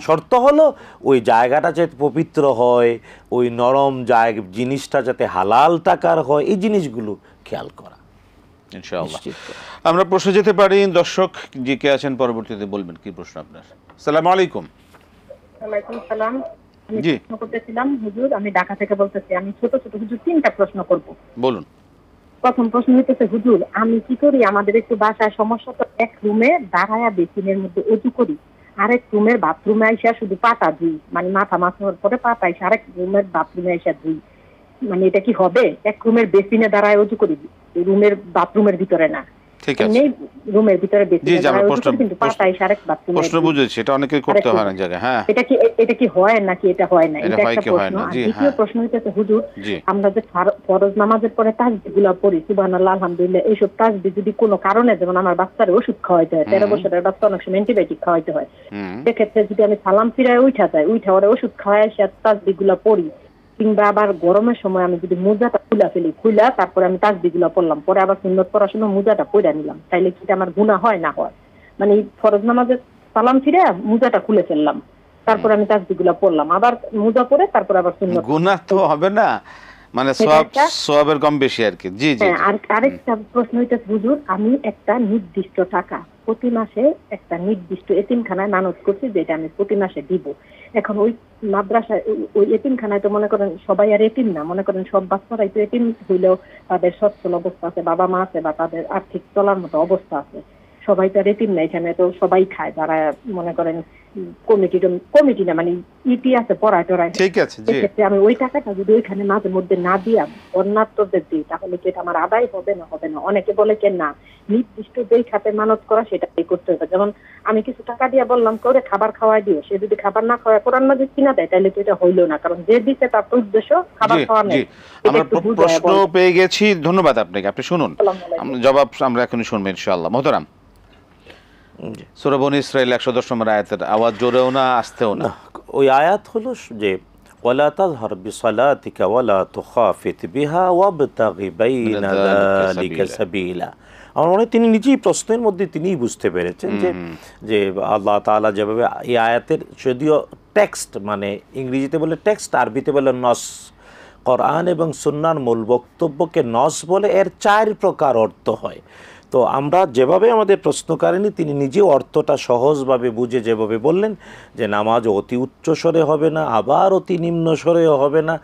শর্ত হলো ওই জায়গাটা যাতে পবিত্র হয়, ওই নরম জিনিসটা যাতে হালাল টাকার হয়, এই জিনিসগুলো খেয়াল করা ইনশাআল্লাহ। আমরা প্রশ্ন যেতে পারি। দর্শক জি কে আছেন, পরবর্তীতে বলবেন কি প্রশ্ন আপনার। আসসালামু আলাইকুম। ওয়ালাইকুম সালাম। আমি জি। প্রশ্ন করতেছিলাম হুজুর, আমি ঢাকা থেকে বলতেছি। আমি ছোট হুজুর 3টা প্রশ্ন করব। বলুন। প্রথম প্রশ্ন হইতেছে হুজুর, আমি কি করি, আমাদের একটু বাসায় সমস্যা তো, এক রুমে দাঁড়ায়া বেসিনের মধ্যে ওযু করি, আরেক রুমের বাথরুমে আইসা শুধু পাটা ধুই, মানে মাথা মাছানোর পরে পাটা আইসা আরেক রুমের বাথরুমে আইসা ধুই, মানে এটা কি হবে? এক রুমের বেসিনে দাঁড়ায় ওযু করি, রুমের বাথরুমের ভিতরে না, ঠিক আছে, নেই রুমের ভিতরে জি বেসিনে জি, আমরা দাঁড়ায় ওযু প্রশ্ন করি, কিন্তু পাটা আইসা আরেক বাথরুমে। প্রশ্ন বুঝেছি, এটা অনেকেই করতে হয় না জায়গায়। হ্যাঁ, এটা কি হয় নাকি এটা হয় না, এটা এটা হয় একটা কি হয় প্রশ্ন। না, আর জি, দ্বিতীয় হ্যাঁ। প্রশ্ন হইতেছে হুজুর, জি। আমরা যে ফরজ নামাজের পরে তাসবিহগুলো পড়ি, সুবহানাল্লাহ আলহামদুলিল্লাহ, এইসব তাসবিহ যদি কোনো কারণে, যেমন আমার বাচ্চার ওষুধ খাওয়াইতে হয়, 13 বছরের বাচ্চা, অনেক সময় অ্যান্টিবায়োটিক খাওয়াইতে হয়, সেক্ষেত্রে যদি আমি সালাম ফিরায় উঠা ওরা ওষুধ খাওয়াই এসে তাসবিহগুলো পড়ি, কিংবা আবার গরমের সময় আমি যদি মোজাটা খুলা তারপরে আমি তাসবিহগুলো পড়লাম, পরে আবার সুন্নত পড়ার সময় মোজাটা পড়ে নিলাম, তাইলে কি আমার গুনাহ হয় না হয়? মানে ফরজ নামাজের সালাম ফিরে মোজাটা খুলে ফেললাম, তারপর আমি তাসবিহগুলো পড়লাম, আবার মোজা পরে তারপর আবার সুন্নত। গুনাহ তো হবে না, মানে সওয়াবের কম বেশি আর কি। জি জি। আর আরেকটা প্রশ্ন হইতেছে হুজুর, আমি একটা নির্দিষ্ট টাকা প্রতি মাসে একটা নির্দিষ্ট এতিমখানায় মানত করছি, যেটা আমি প্রতি মাসে দিব। এখন ওই মাদ্রাসায়, ওই এতিমখানায় তো মনে করেন সবাই আর এতিম না, মনে করেন সব বাচ্চারাই তো এতিম হইলেও তাদের সচ্ছল অবস্থা আছে, বাবা মা আছে, বা তাদের আর্থিক চলার মতো অবস্থা আছে, সবাই তো আর এতিম না, এখানে তো সবাই খায়, যারা মনে করেন কমিটি না, মানে ইটি আছে, পড়ায় টড়ায়। ঠিক আছে, জি। সেক্ষেত্রে আমি ওই টাকাটা যদি ওইখানে মাঝে মধ্যে না দিয়া বন্যার্থদের দিই, তাহলে কি এটা আমার আদায় হবে না হবে না? অনেকে বলে কেন না, নির্দিষ্ট যেই খাতে মানত করা সেটাই করতে হবে। যেমন আমি কিছু টাকা দিয়ে বললাম করে খাবার খাওয়াই দিও, সে যদি খাবার না খাওয়ায় কোরআন মাজিদ কিনা দেয়, তাহলে তো এটা হইলো না, কারণ যে দিচ্ছে তার তো উদ্দেশ্য খাবার খাওয়া নেই। আমরা প্রশ্ন পেয়ে গেছি, ধন্যবাদ আপনাকে। আপনি শুনুন, জবাব আমরা এখনই শুনবো ইনশাআল্লাহ। মোহতারাম, সূরা বনী ইসরাঈল 110 নম্বর আয়াতের আওয়াজ জোরেও না আস্তেও না, ওই আয়াত হলো যে ওয়ালা তাযহার বিসালাতিকা ওয়ালা তুখাফিত বিহা ওয়াবতাগি বাইনা যালিকা সাবিলা। আমার মনে হয় তিনি নিজেই প্রশ্নের মধ্যে তিনিই বুঝতে পেরেছেন যে আল্লাহ তাআলা যেভাবে এই আয়াতের, যদিও টেক্সট মানে ইংরেজিতে বলে টেক্সট, আরবিতে বলে নস, কোরআন এবং সুন্নাহর মূল বক্তব্যকে নস বলে, এর 4 প্রকার অর্থ হয়। তো আমরা যেভাবে আমাদের প্রশ্নকারিণী, তিনি নিজেও অর্থটা সহজভাবে বুঝে যেভাবে বললেন যে নামাজ অতি উচ্চ স্বরে হবে না, আবার অতি নিম্ন স্বরেও হবে না,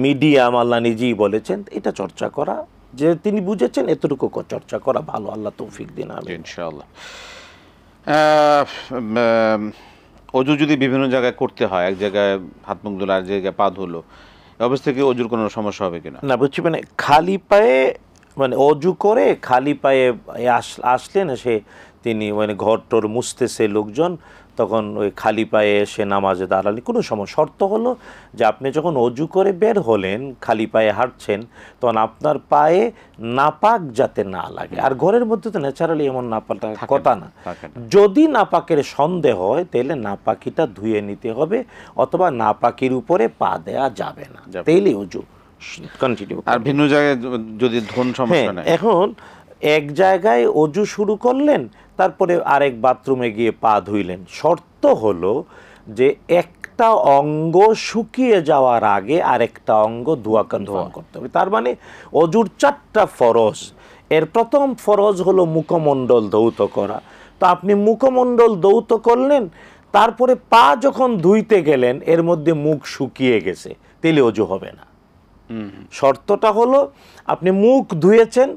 মিডিয়াম, আল্লাহ নিজেই বলেছেন। এটা চর্চা করা, যে তিনি বুঝেছেন এতটুকু চর্চা করা ভালো। আল্লাহ তৌফিক দিন ইনশাআল্লাহ। অজু যদি বিভিন্ন জায়গায় করতে হয়, এক জায়গায় হাত মুখ ধুলো, আর জায়গায় পা ধুলো, অবস্থা কি অজুর কোনো সমস্যা হবে কিনা? না, বুঝছি, মানে খালি পায়ে, মানে অজু করে খালি পায়ে আসলেন, তিনি মানে ঘর টর মুছতেছে লোকজন, তখন ওই খালি পায়ে এসে নামাজে দাঁড়ালেন, কোনো সময়। শর্ত হলো যে আপনি যখন অজু করে বের হলেন, খালি পায়ে হাঁটছেন, তখন আপনার পায়ে নাপাক যাতে না লাগে। আর ঘরের মধ্যে তো ন্যাচারালি এমন নাপাকটা কথা না। যদি নাপাকের সন্দেহ হয় তাহলে নাপাকিটা ধুয়ে নিতে হবে, অথবা নাপাকির উপরে পা দেয়া যাবে না, তাইলে অজু কন্টিনিউ। আর ভিন্ন জায়গায় যদি ধন সমস্যা নাই, এখন এক জায়গায় অজু শুরু করলেন, তারপরে আরেক বাথরুমে গিয়ে পা ধুইলেন। শর্ত হলো যে একটা অঙ্গ শুকিয়ে যাওয়ার আগে আরেকটা অঙ্গ ধোয়া কনফার্ম করতে হবে। তার মানে অজুর 4টা ফরজ। এর প্রথম ফরজ হলো মুখমণ্ডল ধৌত করা। তো আপনি মুখমণ্ডল ধৌত করলেন, তারপরে পা যখন ধুইতে গেলেন এর মধ্যে মুখ শুকিয়ে গেছে, তাহলে অজু হবে না। শর্তটা হলো আপনি মুখ ধুয়েছেন,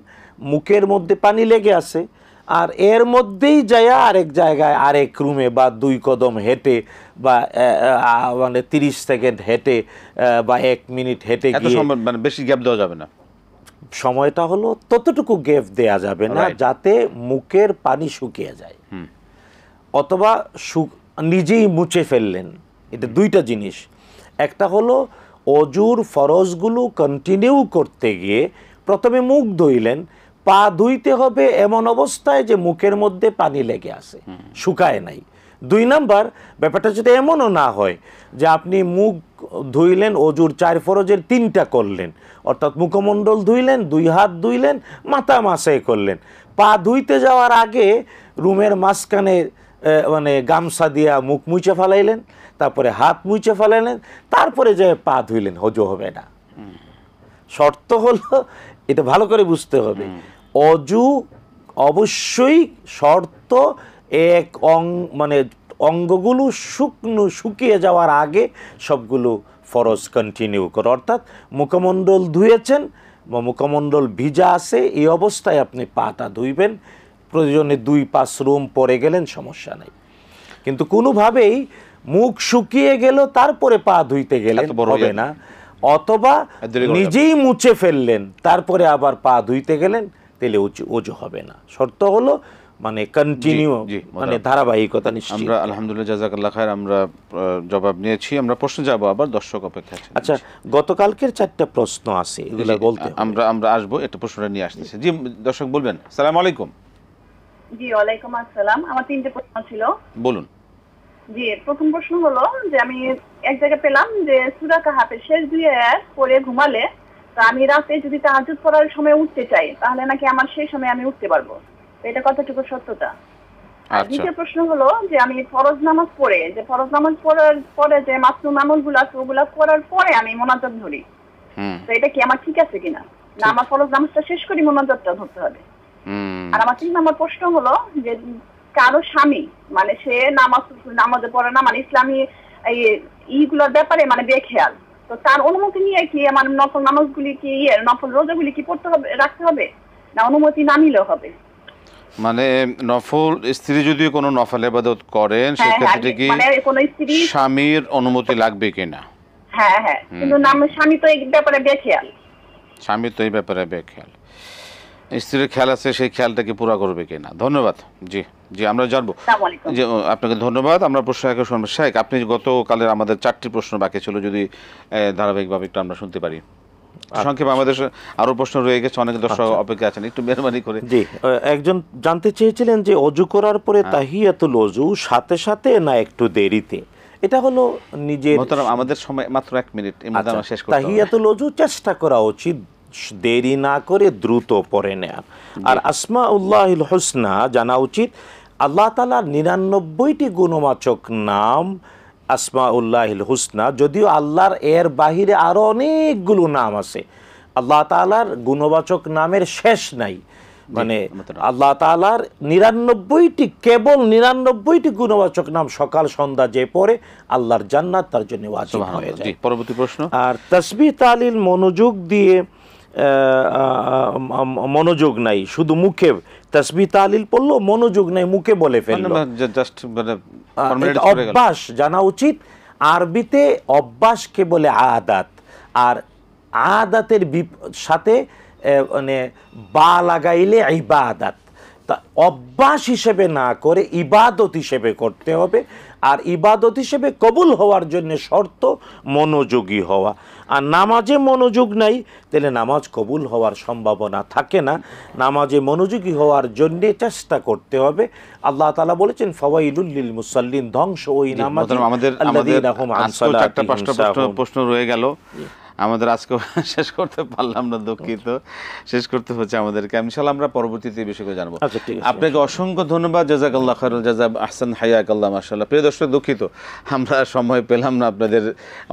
মুখের মধ্যে পানি লেগে আছে, আর এর মধ্যেই যায়া আরেক জায়গায় আরেক রুমে বা 2 কদম হেঁটে বা মানে 30 সেকেন্ড হেঁটে বা 1 মিনিট হেঁটে গিয়ে, মানে বেশি গ্যাপ দেওয়া যাবে না। সময়টা হলো ততটুকু গ্যাপ দেয়া যাবে না যাতে মুখের পানি শুকিয়ে যায়, অথবা নিজেই মুছে ফেললেন। এটা 2টা জিনিস। একটা হলো অজুর ফরজগুলো কন্টিনিউ করতে গিয়ে প্রথমে মুখ ধুইলেন, পা ধুইতে হবে এমন অবস্থায় যে মুখের মধ্যে পানি লেগে আছে, শুকায় নাই। 2 নাম্বার, ব্যাপারটা যদি এমনও না হয় যে আপনি মুখ ধুইলেন, অজুর 4 ফরজের 3টা করলেন, অর্থাৎ মুখমণ্ডল ধুইলেন, 2 হাত ধুইলেন, মাথা মাসাই করলেন, পা ধুইতে যাওয়ার আগে রুমের মাঝখানে মানে গামছা দিয়া মুখ মুছে ফেলাইলেন, তারপরে হাত মুছে ফেলাইলেন, তারপরে যে পা ধুইলেন, অজু হবে না। শর্ত হলো, এটা ভালো করে বুঝতে হবে, অজু অবশ্যই শর্ত মানে অঙ্গগুলো শুকিয়ে যাওয়ার আগে সবগুলো ফরজ কন্টিনিউ করো। অর্থাৎ মুখমণ্ডল ধুয়েছেন বা মুখমণ্ডল ভিজা আছে, এই অবস্থায় আপনি পাটা ধুইবেন। প্রয়োজনে 2-5 রুম পরে গেলেন, সমস্যা নাই। কিন্তু কোনোভাবেই মুখ শুকিয়ে গেল তারপরে পা ধুইতে গেলেন হবে না, অথবা নিজেই মুছে ফেললেন তারপরে আবার পা ধুইতে গেলেন, তাহলে অজু হবে না। শর্ত হলো মানে কন্টিনিউ, মানে ধারাবাহিকতা নিশ্চিত। আমরা আলহামদুলিল্লাহ, জাযাকাল্লাহ খায়ের, আমরা জবাব নিয়েছি। আমরা প্রশ্ন যাব, আবার দর্শক অপেক্ষা আছেন। আচ্ছা, গতকালকের 4টা প্রশ্ন আছে, এগুলো বলতে আমরা আসবো, একটা প্রশ্নটা নিয়ে আসতেছি। জি দর্শক বলবেন। আসসালামু আলাইকুম। জি ওয়ালাইকুম আসসালাম। আমার 3টে প্রশ্ন ছিল। বলুন। জি, প্রথম প্রশ্ন হলো যে আমি এক জায়গায় পেলাম যে সূরা কাহাফের শেষ 2 আয়াত পড়ে ঘুমালে, তো আমি রাতে যদি তাহাজ্জুদ পড়ার সময় উঠতে চাই, তাহলে নাকি আমার সেই সময় আমি উঠতে পারবো। তো এটা কতটুকু সত্যতা? আর দ্বিতীয় প্রশ্ন হলো যে আমি ফরজ নামাজ পড়ার পরে যে মাসনুন আমলগুলো আছে ওগুলো করার পরে আমি মোনাজাত ধরি, তো এটা কি আমার ঠিক আছে কিনা, না আমার ফরজ নামাজটা শেষ করি মোনাজাতটা ধরতে হবে? আর আমার 3 নম্বর প্রশ্ন হলো যে কারো স্বামী মানে সে নামাজে পড়ে না, মানে ইসলামী এইগুলোর ব্যাপারে মানে বেখেয়াল, তো তার অনুমতি নিয়ে কি আমার নফল নামাজগুলি কি নফল রোজাগুলি কি পড়তে হবে, রাখতে হবে, না অনুমতি না নিলেও হবে? মানে নফল স্ত্রী যদি কোনো নফল ইবাদত করেন, সেক্ষেত্রে কি স্বামীর অনুমতি লাগবে কিনা? হ্যাঁ হ্যাঁ, কিন্তু স্বামী তো এই ব্যাপারে বেখেয়াল। স্বামী তো এই ব্যাপারে বেখেয়াল, স্ত্রীর খেয়াল আছে, সেই খেয়ালটাকে পুরো করবে কিনা। ধন্যবাদ। জি জি, আমরা জানবো। জি, আপনাকে ধন্যবাদ। আমরা প্রশ্ন একে শুনবো। শেখ, আপনি গতকালের আমাদের 4টি প্রশ্ন বাকি ছিল, যদি ধারাবাহিকভাবে একটু আমরা শুনতে পারি। সংক্ষেপে, আমাদের আরো প্রশ্ন রয়ে গেছে, অনেক দর্শক অপেক্ষা আছেন, একটু মেহরবানি করে। জি, একজন জানতে চেয়েছিলেন যে অজু করার পরে তাহিয়াতুল ওযু সাথে সাথে না একটু দেরিতে? এটা হলো নিজের, আমাদের সময় মাত্র 1 মিনিট, এর মধ্যে আমরা শেষ করতে হবে। তাহিয়াতুল ওযু চেষ্টা করা উচিত দেরি না করে দ্রুত পড়ে নেয়া। আর আসমাউল্লাহিল হুসনা জানা উচিত, আল্লাহ তাআলার 99টি গুণবাচক নাম আসমাউল্লাহিল হুসনা, যদিও আল্লাহর এর বাহিরে আরো অনেকগুলো নাম আছে। আল্লাহ তাআলার গুণবাচক নামের শেষ নাই, মানে আল্লাহ তাআলার 99টি, কেবল 99টি গুণবাচক নাম সকাল সন্ধ্যা যে পড়ে আল্লাহর জান্নাত তার জন্য ওয়াজিব হয়ে যায়। পরবর্তী প্রশ্ন। আর তাসবিহ তাহলিল মনোযোগ দিয়ে মনোযোগ নাই, শুধু মুখে তাসবিহ তাহলিল পড়লো, মনোযোগ নাই, মুখে বলে ফেললো, অভ্যাস জানা উচিত। আরবিতে অভ্যাসকে বলে আদাত, আর আদাতের সাথে মানে বা লাগাইলে ইবাদত, তা অভ্যাস হিসেবে না করে ইবাদত হিসেবে করতে হবে। আর ইবাদত হিসেবে কবুল হওয়ার জন্য শর্ত মনোযোগী হওয়া। আর নামাজে মনোযোগ নাই, তাহলে নামাজ কবুল হওয়ার সম্ভাবনা থাকে না। নামাজে মনোযোগী হওয়ার জন্য চেষ্টা করতে হবে। আল্লাহ তাআলা বলেছেন ফাওয়াইলুল লিল মুসাল্লিন, ধ্বংস ওই নামাজি আল্লাযীনা হুম আন সালাতিহিম সাহুন। প্রশ্ন রয়ে গেল। আমাদের আজকে শেষ করতে পারলাম না, দুঃখিত। শেষ করতে হচ্ছে আমাদেরকে। ইনশাআল্লাহ আমরা পরবর্তীতে এই বিষয়গুলো জানবো। আচ্ছা, ঠিক আছে। আপনাকে অসংখ্য ধন্যবাদ। জাযাকাল্লাহ খায়রুল জাযা, আহসান হায়াকাল্লাহ, মাশাআল্লাহ। প্রিয় দর্শক, দুঃখিত আমরা সময় পেলাম না, আপনাদের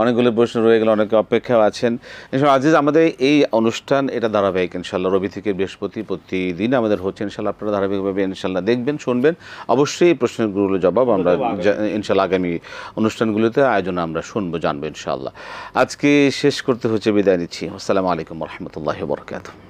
অনেকগুলো প্রশ্ন রয়ে গেল, অনেকে অপেক্ষাও আছেন। ইনশাআল্লাহ আজিজ, আমাদের এই অনুষ্ঠান এটা ধারাবাহিক ইনশাআল্লাহ, রবি থেকে বৃহস্পতি প্রতিদিন আমাদের হচ্ছে ইনশাআল্লাহ। আপনারা ধারাবাহিকভাবে ইনশাআল্লাহ দেখবেন, শুনবেন। অবশ্যই এই প্রশ্নগুলোর জবাব আমরা ইনশাআল্লাহ আগামী অনুষ্ঠানগুলোতে আয়োজনে আমরা শুনবো, জানবো ইনশাআল্লাহ। আজকে শেষ করতে হচ্ছে, বিদায় নিচ্ছি। আসসালামু আলাইকুম ওয়া রাহমাতুল্লাহি ওয়া বারাকাতুহু।